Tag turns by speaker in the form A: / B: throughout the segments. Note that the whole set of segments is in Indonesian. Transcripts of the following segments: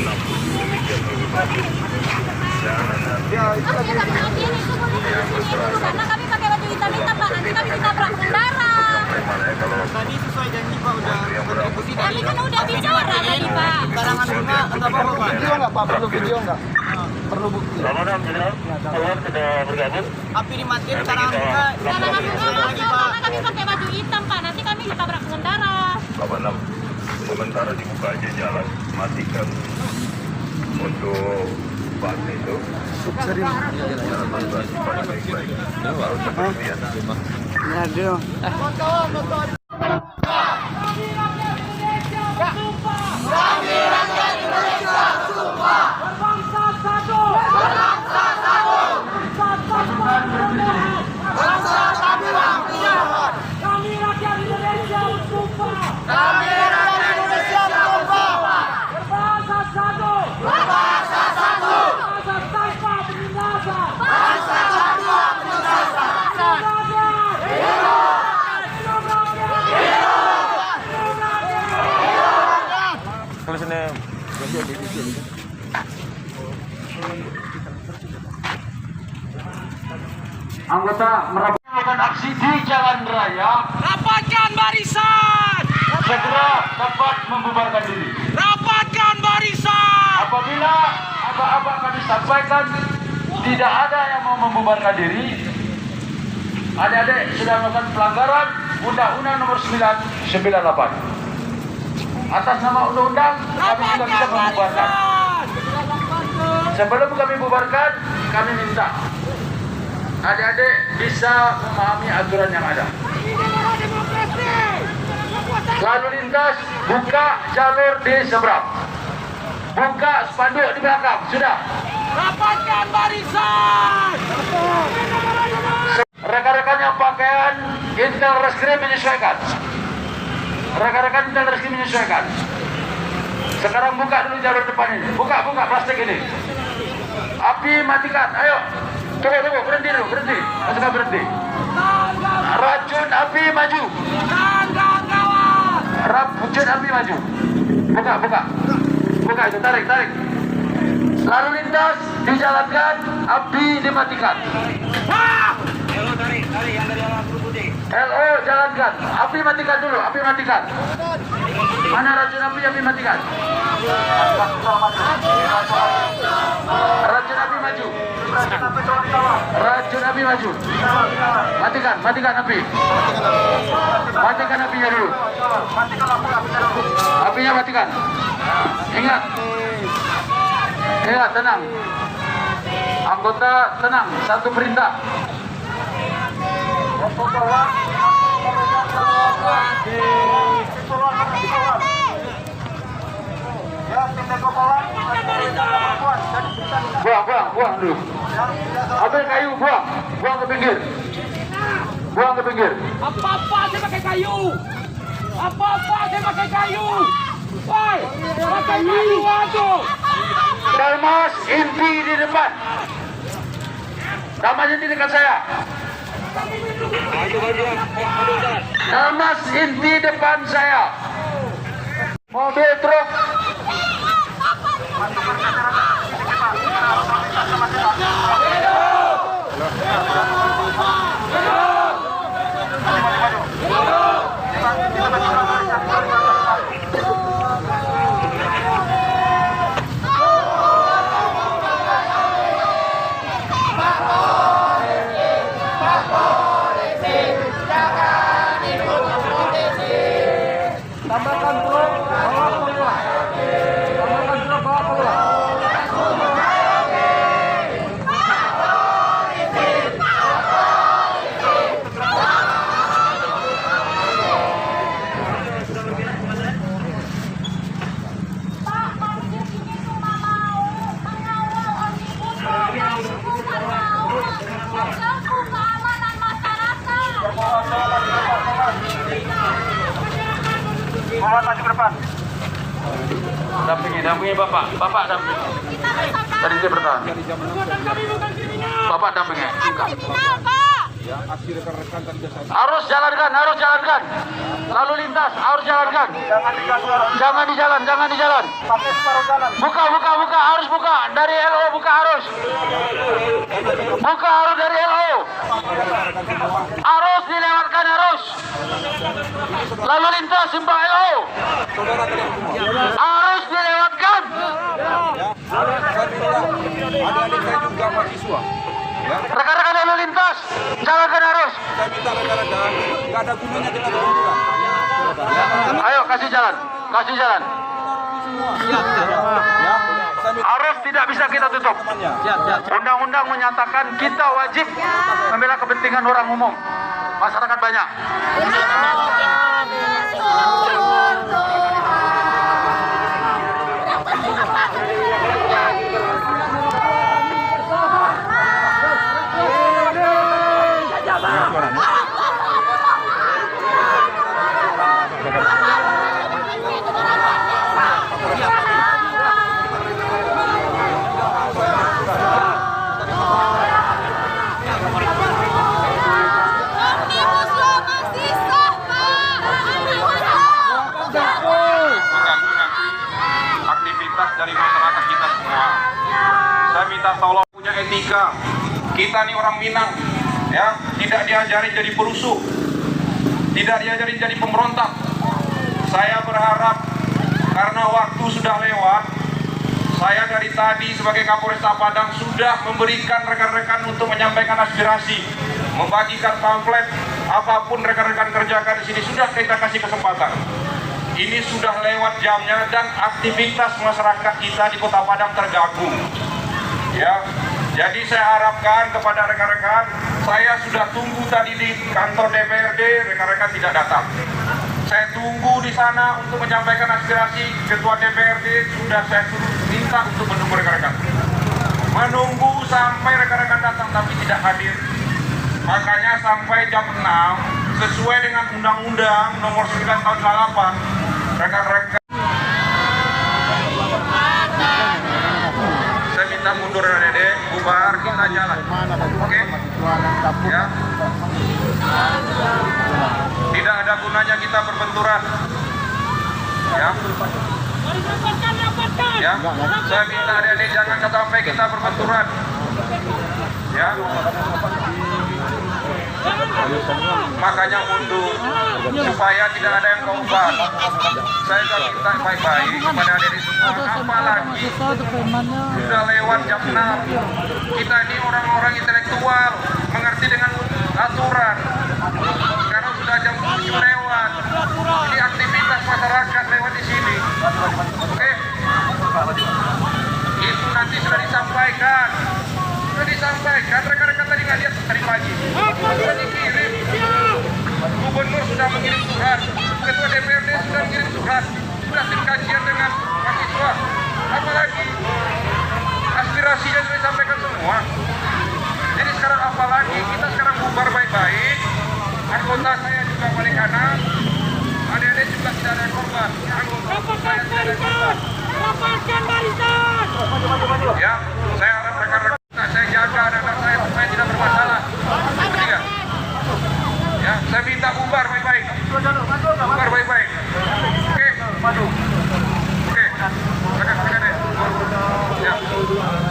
A: 6. Demikian
B: Ya, itu lagi. Karena kami pakai baju hitam-hitam, Pak. Nanti kami ditabrak pengendara.
C: Tadi sesuai janji Pak udah kontribusi
B: Kami kan udah bicara tadi, Pak.
C: karangan bunga enggak apa-apa Pak.
B: Video nggak, Pak? Perlu video nggak? Perlu bukti.
A: Ramadan, General sudah bergabung.
C: Api dimatiin karangan bunga.
B: Karangan bunga
C: lagi
B: bocor,
C: Pak.
B: karena kami pakai baju hitam, Pak. Nanti kami ditabrak pengendara.
A: 86. Sementara dibuka aja jalan, matikan untuk bus itu. Jalan baik-baik. Harus seperti biasa.
B: Aduh. Kami rakyat Indonesia, sumpah. Berbangsa satu. Berbangsa satu. Bangsa Tamiang Tiongkok. Kami rakyat Indonesia bersumpah. Kami rakyat Indonesia bersumpah. Berbangsa satu. Berbangsa satu. Bangsa tanpa penindasan. Bangsa tanpa penindasan.
D: Anggota melakukan aksi di jalan raya,
E: Rapatkan barisan!
D: segera dapat membubarkan diri.
E: Rapatkan barisan!
D: Apabila apa-apa kami sampaikan tidak ada yang mau membubarkan diri, adik-adik sudah melakukan pelanggaran Undang-Undang Nomor 998. Atas nama undang-undang kami juga bisa membubarkan. Sebelum kami bubarkan, kami minta adik-adik bisa memahami aturan yang ada. Lalu lintas, buka jalur di seberang, buka spanduk di belakang, sudah.
E: Rapatkan barisan!
D: Rekan-rekan yang pakaian Intel Reskrim menyesuaikan. Rekan-rekan Intel Reskrim menyesuaikan. Sekarang buka dulu jalur depan ini. Buka plastik ini. Api matikan, ayo. Tunggu, berhenti dulu, berhenti. Masukkan berhenti. Racun api maju. Racun api maju. Buka itu, tarik. Lalu lintas dijalankan, api dimatikan. LO jalankan, api matikan dulu, Mana racun api matikan. Racun api maju. Matikan api. Matikan apinya dulu. Apinya matikan. Ingat, tenang. Anggota tenang, satu perintah. Buang dulu. Ambil kayu, buang ke pinggir.
E: Apa-apa saya pakai kayu. Woi, pakai kayu aduh.
D: Dalmas inti di depan. Dalmas inti dekat saya. Dalmas inti depan saya. Mobil truk. Dampingi Bapak dampingi. Tadi saya bertahan. Bapak dampingi.
B: Kriminal, Pak.
D: Harus jalankan. Lalu lintas, harus jalankan. Jangan di jalan. Buka, harus buka. Dari LO buka harus. Buka harus dari LO. Harus dilewatkan harus. Lalu lintas simpang LO. Harus dilewatkan.
F: Adik-adik saya juga mahasiswa.
D: Rekan-rekan lalu lintas, jalankan harus.
F: Saya minta rekan-rekan, nggak ada gunanya kita berhubungan.
D: Ayo kasih jalan. Arus tidak bisa kita tutup. Undang-undang menyatakan kita wajib membela kepentingan orang umum, masyarakat banyak.
G: Aktivitas dari masyarakat kita semua. Saya minta tolong punya etika. Kita nih orang Minang, ya, tidak diajarin jadi perusuh, tidak diajarin jadi pemberontak. Saya berharap karena waktu sudah lewat, saya dari tadi sebagai Kapolresta Padang sudah memberikan rekan-rekan untuk menyampaikan aspirasi, membagikan pamflet, apapun rekan-rekan kerjakan di sini sudah kita kasih kesempatan. Ini sudah lewat jamnya dan aktivitas masyarakat kita di Kota Padang terganggu. Ya, jadi saya harapkan kepada rekan-rekan, saya sudah tunggu tadi di kantor DPRD, rekan-rekan tidak datang. Saya tunggu di sana untuk menyampaikan aspirasi. Ketua DPRD sudah saya suruh minta untuk menunggu rekan-rekan. Menunggu sampai rekan-rekan datang tapi tidak hadir. Makanya sampai jam 6 sesuai dengan Undang-Undang Nomor 9 Tahun 98, rekan-rekan saya minta mundur ya Dede, bubar kita jalan. Oke? Ya. Tidak ada gunanya kita berbenturan. Ya. Ya. Saya minta adik-adik jangan sampai kita berbenturan. Ya. Makanya mundur supaya tidak ada yang korban. Saya sudah minta baik-baik kepada adik-adik semua, apalagi sudah lewat jam 6. Kita ini orang-orang intelektual, mengerti dengan aturan. Karena sudah jam 7 lewat. Ini aktivitas masyarakat lewat di sini. Oke? Itu nanti sudah disampaikan. Rekan-rekan tadi nggak lihat tadi pagi. Sudah dikirim. Gubernur sudah mengirim surat. Ketua DPRD sudah mengirim surat. Sudah tim kajian dengan mahasiswa. Apalagi aspirasinya sudah disampaikan semua. Jadi sekarang apalagi kita sekarang bubar baik-baik. Anggota saya juga balik kanan. Adik-adik juga tidak ada korban. Anggota saya tidak ada korban.
E: Rapatkan barisan.
G: Ya, saya harap rekan-rekan saya jaga anak-anak saya supaya tidak bermasalah. Ketiga. Ya, saya minta bubar baik-baik. Bubar baik-baik. Oke. Oke. Rekan-rekan deh. Ya.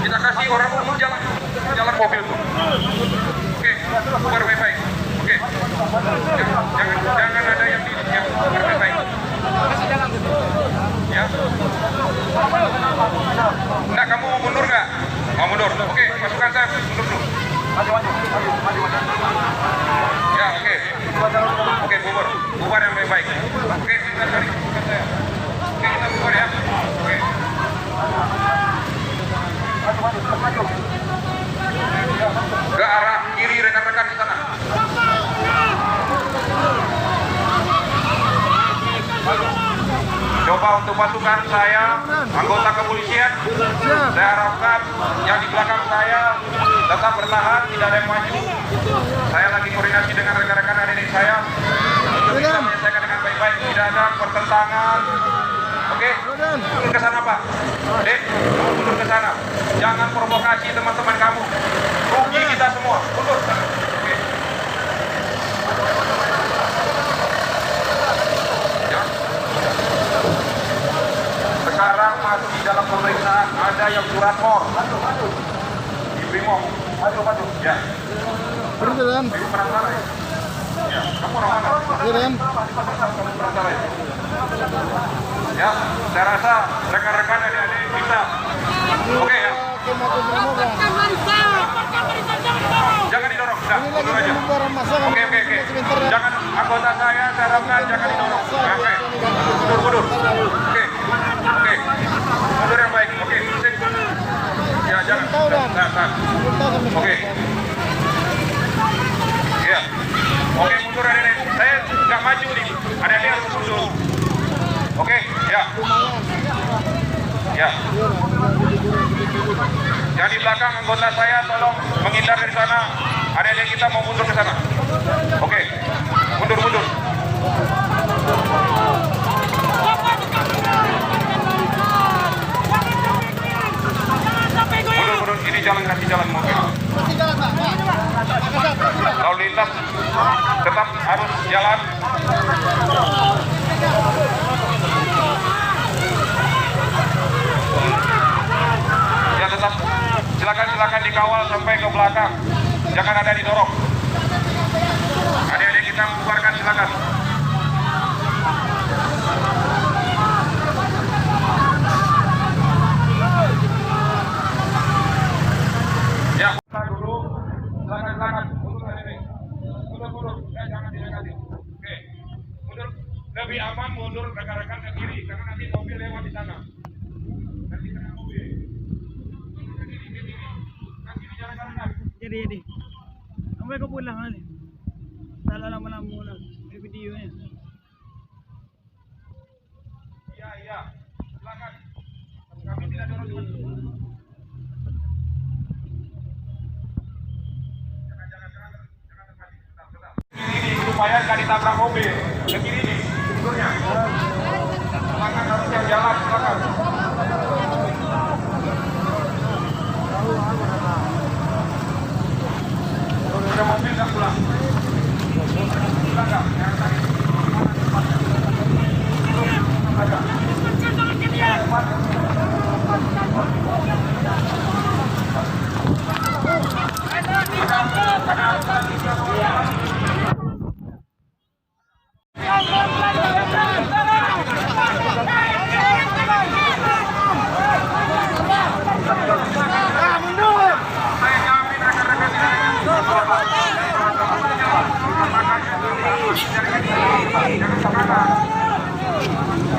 G: Kita kasih orang umum jalan mobil tuh. Oke. Bubar baik-baik. Oke. Ya. Jangan ada yang di bubar baik-baik. Ya. Nah, kamu mau mundur nggak? Mau mundur? Oke, masukkan saya mundur dulu. Ya, oke. Oke, bubar yang baik-baik. Oke, kita cari masukkan saya. Oke, kita bubar ya. Oke. Ke arah kiri rekan-rekan di sana. Coba untuk pasukan saya, anggota kepolisian, saya harapkan yang di belakang saya tetap bertahan, tidak ada yang maju. Saya lagi koordinasi dengan rekan-rekan adik saya untuk bisa menyelesaikan dengan baik-baik, tidak ada pertentangan. Oke, mundur ke sana Pak. Dek, kamu mundur ke sana. Jangan provokasi teman-teman kamu. Rugi kita semua. Mundur. Oke. bahas di dalam pemeriksaan ada yang surat mor. Di Brimob. Maju. Ya.
H: Presiden.
G: Di Perantara ya. Ya, kamu orang mana?
H: Presiden.
G: Kamu Perantara ya. Ya, saya rasa rekan-rekan adik-adik bisa. Oke ya.
E: Laporkan barisan. Laporkan barisan, jangan dorong.
G: Jangan didorong, sudah, mundur aja. Oke.
H: ya.
G: Jangan anggota saya harapkan jangan didorong. Oke. Mundur. Oke. Mundur yang baik. Oke. Sip. Ya, jangan. Tahan. Oke. Ya. Oke, mundur adik-adik. Saya nggak maju nih. Adik-adik harus mundur. Oke, ya. Ya. Yang di belakang anggota saya tolong menghindar dari sana. Adik-adik kita mau mundur ke sana. Oke. Mundur.
E: Mundur.
G: Ini kasih jalan mobil. Lalu lintas tetap harus jalan. Ya tetap silakan dikawal sampai ke belakang. Jangan ada didorong. Adik-adik kita membubarkan silakan. Ya, dulu. Silakan. Mundur. Jangan didekati. Oke. Mundur. Lebih aman mundur rekan-rekan ke kiri karena nanti mobil lewat di sana. Nanti kena mobil.
C: Jadi. Sampai kau pulang nanti. Salah lama-lama mula videonya.
G: Iya. Silakan. Kami tidak dorong. Supaya nggak ditabrak mobil. Ke kiri nih, mundurnya. Silakan harus yang jalan, silakan. Ada mobil nggak pulang? Silakan. Yang tadi.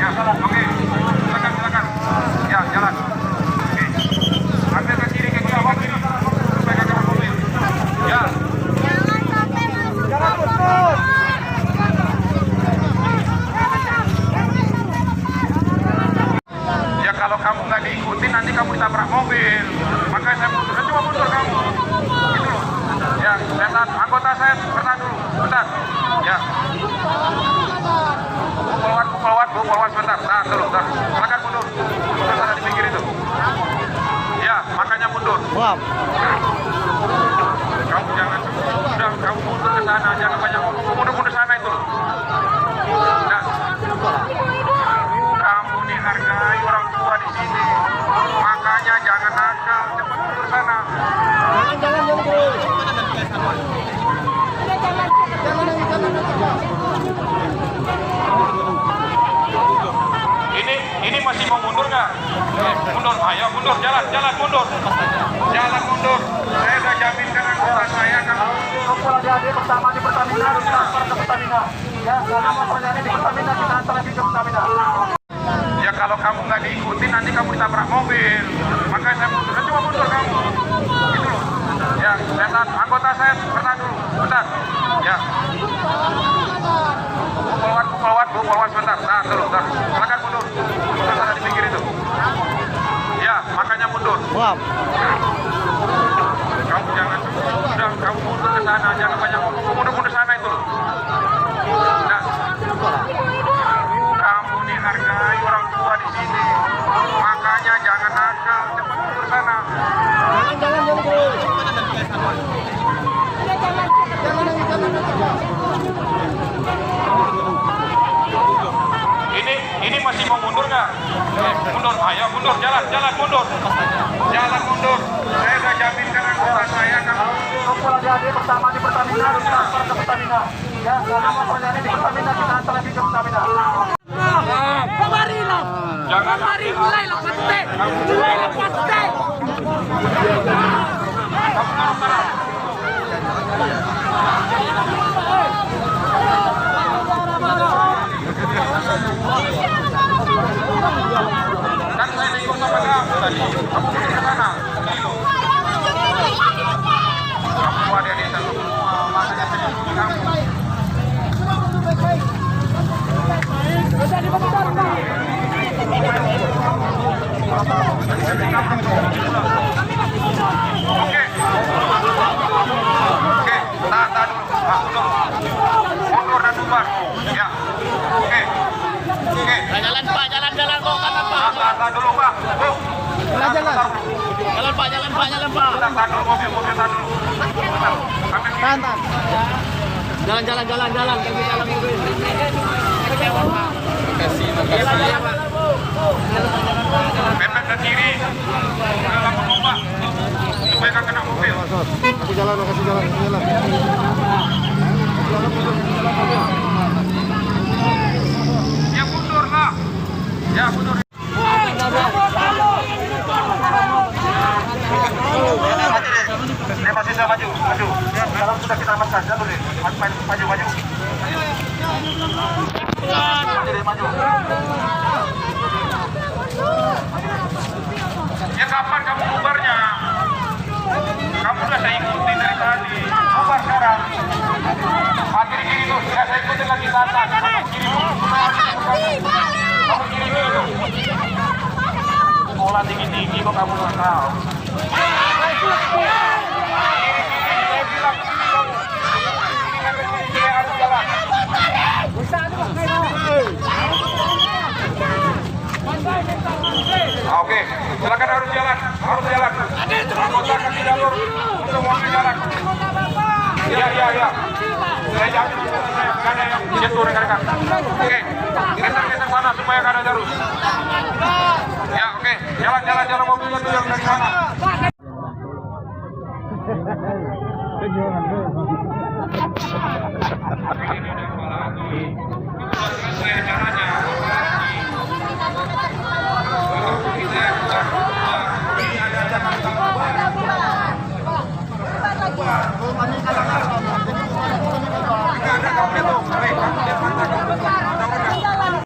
G: Ya, oke. Silakan. Ya, jalan. Oke. Ambil ke kiri, ke bawah ini. Supaya nggak kena mobil. Ya. Ya kalau kamu nggak diikuti nanti kamu ditabrak mobil. Makanya saya mundur. Coba mundur kamu. Gitu loh. Ya, lihat anggota saya pernah dulu. Bentar. Ya. Pukul sebentar. Nah, dulu. Silakan mundur. Mundur sana di pinggir itu. Ya, makanya mundur. Kamu jangan. Udah, kamu mundur ke sana. Jangan banyak ngomong. Mundur sana itu. Nah. Kamu nih hargai orang tua di sini. Makanya jangan nakal. Cepat mundur sana. Ini masih mau mundur nggak? Mundur, ayo mundur, jalan mundur. Jalan mundur. Saya udah jaminkan anggota saya kalau
B: Kumpul adik-adik bersama di Pertamina, transfer ke Pertamina. Ya, selama perjalanan di Pertamina kita antar lagi ke Pertamina.
G: ya kalau kamu nggak diikuti nanti kamu ditabrak mobil. Makanya saya mundur. Coba mundur kamu. Gitu loh. Ya, lihat anggota saya pernah dulu. Bentar. Ya. Pukul sebentar. Nah, dulu. Silakan mundur. Mundur sana di pinggir itu. Ya, makanya mundur. Kamu jangan. Udah, kamu mundur ke sana. Jangan banyak ngomong. Mundur sana itu. Nah. Kamu nih hargai orang tua di sini. Makanya jangan nakal. Cepat mundur sana. Ini masih mau mundur nggak? Mundur, ayo mundur. mundur, jalan mundur. Jalan mundur. Saya udah jaminkan anggota saya kalau
B: Kumpul adik-adik bersama di Pertamina, transfer ke Pertamina. Ya, selama terjadi di Pertamina, kita antar lagi ke Pertamina.
G: jangan
E: mulai lepas teh. Mulai lepas teh.
G: kan saya ikut sama kamu tadi. Kamu ke sana. Kamu ada di satu semua, makanya saya ikut kamu. Oke, tahan dulu. Mundur dan bubar. Ya. Oke.
E: Jalan Pak, jalan kok kanan Pak.
G: Tahan dulu, Pak. Bu.
H: Jalan.
E: Jalan Pak.
G: Tahan dulu mobil tahan dulu. Ambil kiri.
H: Tahan.
E: Jalan. Kami jalan dulu.
G: Mepet ke kiri. Dalam lomba. Supaya nggak kena mobil.
H: Kasih jalan.
G: Ya mundur lah. Ya mundur.
B: Dia masih bisa maju. Ya, sekarang sudah kita amankan. Jalur deh. Maju. Maju.
G: Ya kapan kamu bubarnya? Kamu udah saya ikutin dari tadi. Bubar sekarang. Kiri tuh. Ya saya ikutin lagi ke atas. Kamu kiri tuh. Sekolah tinggi kok kamu nggak tahu. Oke, silakan harus jalan. Anggota kasih jalur untuk mobil jalan. Iya. Saya jamin nggak ada yang jatuh rekan-rekan. Oke, geser sana supaya nggak ada jalur. Ya oke, jalan mobilnya tuh yang dari sana. Ini udah kepala lagi.